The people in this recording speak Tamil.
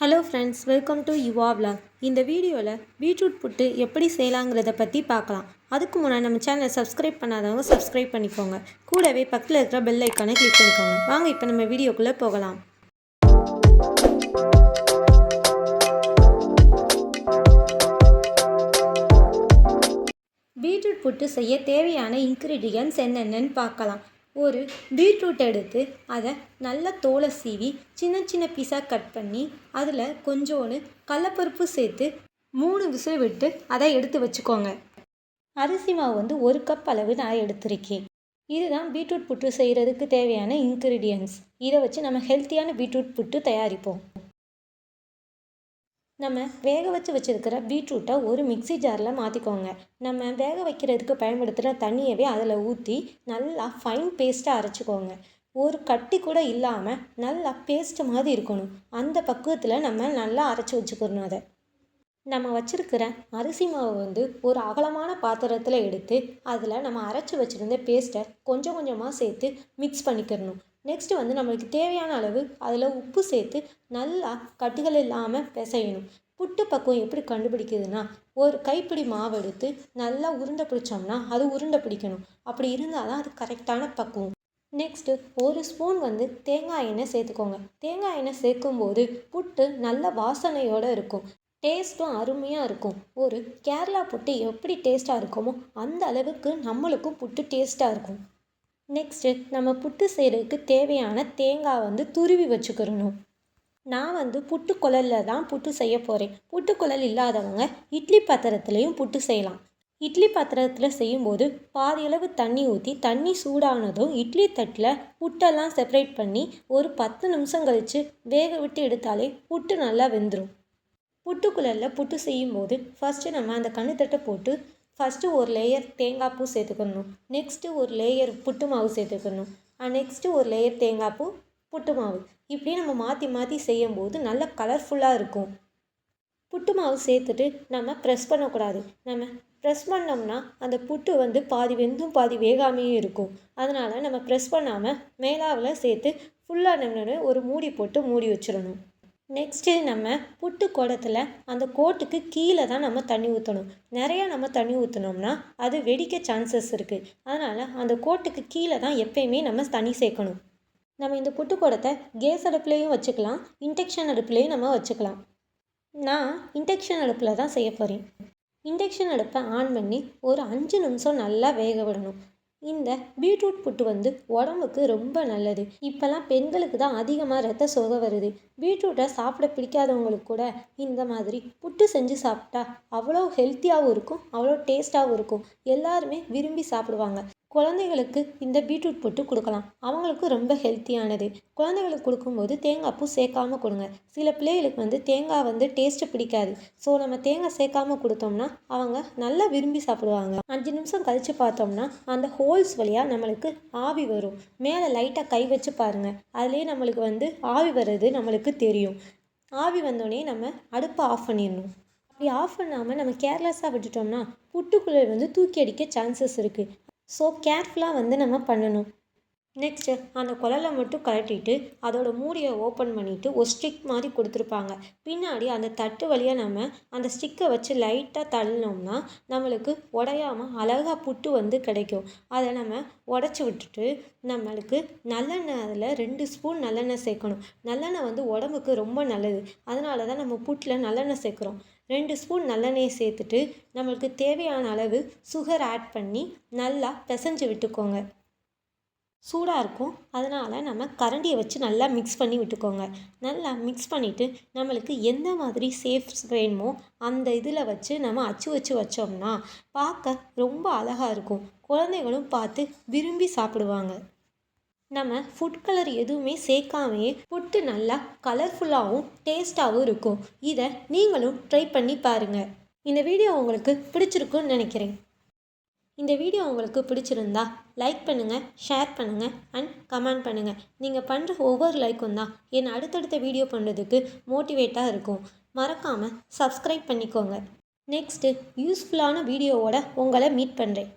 Hello friends, welcome to Yuva vlog. இந்த வீடியோவில் பீட்ரூட் புட்டு எப்படி செய்யலாங்கிறத பற்றி பார்க்கலாம். அதுக்கு முன்னாடி நம்ம சேனலை சப்ஸ்கிரைப் பண்ணாதவங்க சப்ஸ்கிரைப் பண்ணிக்கோங்க. கூடவே பக்கத்தில் இருக்கிற பெல் ஐக்கானை கிளிக் பண்ணிக்கோங்க. வாங்க இப்போ நம்ம வீடியோக்குள்ளே போகலாம். பீட்ரூட் புட்டு செய்ய தேவையான இன்க்ரீடியன்ட்ஸ் என்னென்னு பார்க்கலாம். ஒரு பீட்ரூட் எடுத்து அதை நல்லா தோலை சீவி சின்ன சின்ன பீஸாக கட் பண்ணி அதில் கொஞ்சோண்டு கடலப்பருப்பு சேர்த்து 3 விசில் விட்டு அதை எடுத்து வச்சுக்கோங்க. அரிசி மாவு 1 கப் அளவு நான் எடுத்திருக்கேன். இதுதான் பீட்ரூட் புட்டு செய்கிறதுக்கு தேவையான இன்க்ரீடியன்ட்ஸ். இதை வச்சு நம்ம ஹெல்த்தியான பீட்ரூட் புட்டு தயாரிப்போம். நம்ம வேக வச்சுருக்கிற பீட்ரூட்டை ஒரு மிக்ஸி ஜாரில் மாற்றிக்கோங்க. நம்ம வேக வைக்கிறதுக்கு பயன்படுத்துகிற தண்ணியவே அதில் ஊற்றி நல்லா ஃபைன் பேஸ்ட்டாக அரைச்சிக்கோங்க. ஒரு கட்டி கூட இல்லாமல் நல்லா பேஸ்ட்டு மாதிரி இருக்கணும். அந்த பக்குவத்தில் நம்ம நல்லா அரைச்சி வச்சுக்கணும். அதை நம்ம வச்சுருக்கிற அரிசி மாவு ஒரு அகலமான பாத்திரத்தில் எடுத்து அதில் நம்ம அரைச்சி வச்சுருந்த பேஸ்ட்டை கொஞ்சம் கொஞ்சமாக சேர்த்து மிக்ஸ் பண்ணிக்கிறணும். நெக்ஸ்ட்டு நம்மளுக்கு தேவையான அளவு அதில் உப்பு சேர்த்து நல்லா கட்டிகள் இல்லாமல் பிசையணும். புட்டு பக்குவம் எப்படி கண்டுபிடிக்குதுன்னா, ஒரு கைப்பிடி மாவு எடுத்து நல்லா உருண்டை பிடிச்சோம்னா அது உருண்டை பிடிக்கணும். அப்படி இருந்தால் தான் அது கரெக்டான பக்குவம். நெக்ஸ்ட்டு ஒரு ஸ்பூன் தேங்காய் எண்ணெய் சேர்த்துக்கோங்க. தேங்காய் எண்ணெய் சேர்க்கும்போது புட்டு நல்ல வாசனையோடு இருக்கும். டேஸ்ட்டும் அருமையாக இருக்கும். ஒரு கேரளா புட்டு எப்படி டேஸ்ட்டாக இருக்குமோ அந்த அளவுக்கு நம்மளுக்கும் புட்டு டேஸ்ட்டாக இருக்கும். நெக்ஸ்ட்டு நம்ம புட்டு செய்கிறதுக்கு தேவையான தேங்காய் துருவி வச்சுக்கிறணும். நான் புட்டு குழலில் தான் புட்டு செய்ய போகிறேன். புட்டு குழல் இல்லாதவங்க இட்லி பாத்திரத்துலேயும் புட்டு செய்யலாம். இட்லி பாத்திரத்தில் செய்யும்போது பாதி அளவு தண்ணி ஊற்றி தண்ணி சூடானதும் இட்லி தட்டில் புட்டெல்லாம் செப்பரேட் பண்ணி ஒரு 10 நிமிஷம் கழித்து வேக விட்டு எடுத்தாலே புட்டு நல்லா வெந்துடும். புட்டு குழலில் புட்டு செய்யும்போது ஃபஸ்ட்டு நம்ம அந்த கண்ணுத்தட்டை போட்டு ஃபஸ்ட்டு ஒரு லேயர் தேங்காய் பூ சேர்த்துக்கணும். நெக்ஸ்ட்டு ஒரு லேயர் புட்டு மாவு சேர்த்துக்கணும். நெக்ஸ்ட்டு ஒரு லேயர் தேங்காய் பூ, புட்டு மாவு. இப்படி நம்ம மாற்றி மாற்றி செய்யும்போது நல்ல கலர்ஃபுல்லாக இருக்கும். புட்டு மாவு சேர்த்துட்டு நம்ம ப்ரெஸ் பண்ணக்கூடாது. நம்ம ப்ரெஸ் பண்ணோம்னா அந்த புட்டு பாதி வெந்தும் பாதி வேகாமையும் இருக்கும். அதனால் நம்ம ப்ரெஸ் பண்ணாமல் மேலாவில் சேர்த்து ஃபுல்லாக ஒரு மூடி போட்டு மூடி வச்சிடணும். நெக்ஸ்ட்டு நம்ம புட்டு குடத்தில் அந்த கோட்டுக்கு கீழே தான் நம்ம தண்ணி ஊற்றணும். நிறையா நம்ம தண்ணி ஊற்றினோம்னா அது வெடிக்க சான்சஸ் இருக்குது. அதனால் அந்த கோட்டுக்கு கீழே தான் எப்பயுமே நம்ம தண்ணி சேர்க்கணும். நம்ம இந்த புட்டு குடத்தை கேஸ் அடுப்புலேயும் வச்சுக்கலாம், இண்டக்ஷன் அடுப்புலேயும் நம்ம வச்சுக்கலாம். நான் இண்டக்ஷன் அடுப்பில் தான் செய்ய போகிறேன். இண்டக்ஷன் அடுப்பை ஆன் பண்ணி ஒரு 5 நிமிஷம் நல்லா வேக விடணும். இந்த பீட்ரூட் புட்டு உடம்புக்கு ரொம்ப நல்லது. இப்போல்லாம் பெண்களுக்கு தான் அதிகமாக ரத்த சோகை வருது. பீட்ரூட்டை சாப்பிட பிடிக்காதவங்களுக்கு கூட இந்த மாதிரி புட்டு செஞ்சு சாப்பிட்டா அவ்வளோ ஹெல்த்தியாகவும் இருக்கும், அவ்வளோ டேஸ்ட்டாகவும் இருக்கும். எல்லாருமே விரும்பி சாப்பிடுவாங்க. குழந்தைகளுக்கு இந்த பீட்ரூட் புட்டு கொடுக்கலாம். அவங்களுக்கு ரொம்ப ஹெல்த்தியானது. குழந்தைகளுக்கு கொடுக்கும்போது தேங்காய் பூ சேர்க்காமல் கொடுங்க. சில பிள்ளைகளுக்கு தேங்காய் டேஸ்ட்டு பிடிக்காது. ஸோ நம்ம தேங்காய் சேர்க்காமல் கொடுத்தோம்னா அவங்க நல்லா விரும்பி சாப்பிடுவாங்க. 5 நிமிஷம் கழித்து பார்த்தோம்னா அந்த ஹோல்ஸ் வழியாக நம்மளுக்கு ஆவி வரும். மேலே லைட்டாக கை வச்சு பாருங்கள். அதுலேயே நம்மளுக்கு ஆவி வர்றது நம்மளுக்கு தெரியும். ஆவி வந்தோடனே நம்ம அடுப்பை ஆஃப் பண்ணிடணும். அப்படி ஆஃப் பண்ணாமல் நம்ம கேர்லெஸ்ஸாக விட்டுட்டோம்னா புட்டுக்குள்ளே தூக்கி அடிக்க சான்சஸ் இருக்குது. ஸோ கேர்ஃபுல்லாக நம்ம பண்ணணும். நெக்ஸ்ட்டு அந்த குழலை மட்டும் கழட்டிட்டு அதோட மூடியை ஓப்பன் பண்ணிவிட்டு ஒரு ஸ்டிக் மாதிரி கொடுத்துருப்பாங்க. பின்னாடி அந்த தட்டு வழியாக நம்ம அந்த ஸ்டிக்கை வச்சு லைட்டாக தள்ளினோம்னா நம்மளுக்கு உடையாமல் அழகாக புட்டு கிடைக்கும். அதை நம்ம உடச்சி விட்டுட்டு நம்மளுக்கு நல்லெண்ணெய் அதில் 2 ஸ்பூன் நல்லெண்ணெய் சேர்க்கணும். நல்லெண்ணெய் உடம்புக்கு ரொம்ப நல்லது. அதனால தான் நம்ம புட்டில் நல்லெண்ணெய் சேர்க்குறோம். 2 ஸ்பூன் நல்லெண்ணெயை சேர்த்துட்டு நம்மளுக்கு தேவையான அளவு சுகர் ஆட் பண்ணி நல்லா பிசைஞ்சு விட்டுக்கோங்க. சூடாக இருக்கும். அதனால் நம்ம கரண்டியை வச்சு நல்லா மிக்ஸ் பண்ணி விட்டுக்கோங்க. நல்லா மிக்ஸ் பண்ணிவிட்டு நம்மளுக்கு எந்த மாதிரி ஷேப்ஸ் வேணுமோ அந்த இதில் வச்சு நம்ம அச்சு வச்சு வச்சோம்னா பார்க்க ரொம்ப அழகாக இருக்கும். குழந்தைகளும் பார்த்து விரும்பி சாப்பிடுவாங்க. நம்ம ஃபுட் கலர் எதுவுமே சேர்க்காமையே புட்டு நல்லா கலர்ஃபுல்லாகவும் டேஸ்ட்டாகவும் இருக்கும். இதை நீங்களும் ட்ரை பண்ணி பாருங்கள். இந்த வீடியோ உங்களுக்கு பிடிச்சிருக்குன்னு நினைக்கிறேன். இந்த வீடியோ உங்களுக்கு பிடிச்சிருந்தா லைக் பண்ணுங்கள், ஷேர் பண்ணுங்கள் அண்ட் கமெண்ட் பண்ணுங்கள். நீங்கள் பண்ணுற ஒவ்வொரு லைக்கும் தான் என்னை அடுத்தடுத்த வீடியோ பண்ணுறதுக்கு மோட்டிவேட்டாக இருக்கும். மறக்காமல் சப்ஸ்கிரைப் பண்ணிக்கோங்க. நெக்ஸ்ட்டு யூஸ்ஃபுல்லான வீடியோவோட உங்களை மீட் பண்ணுறேன்.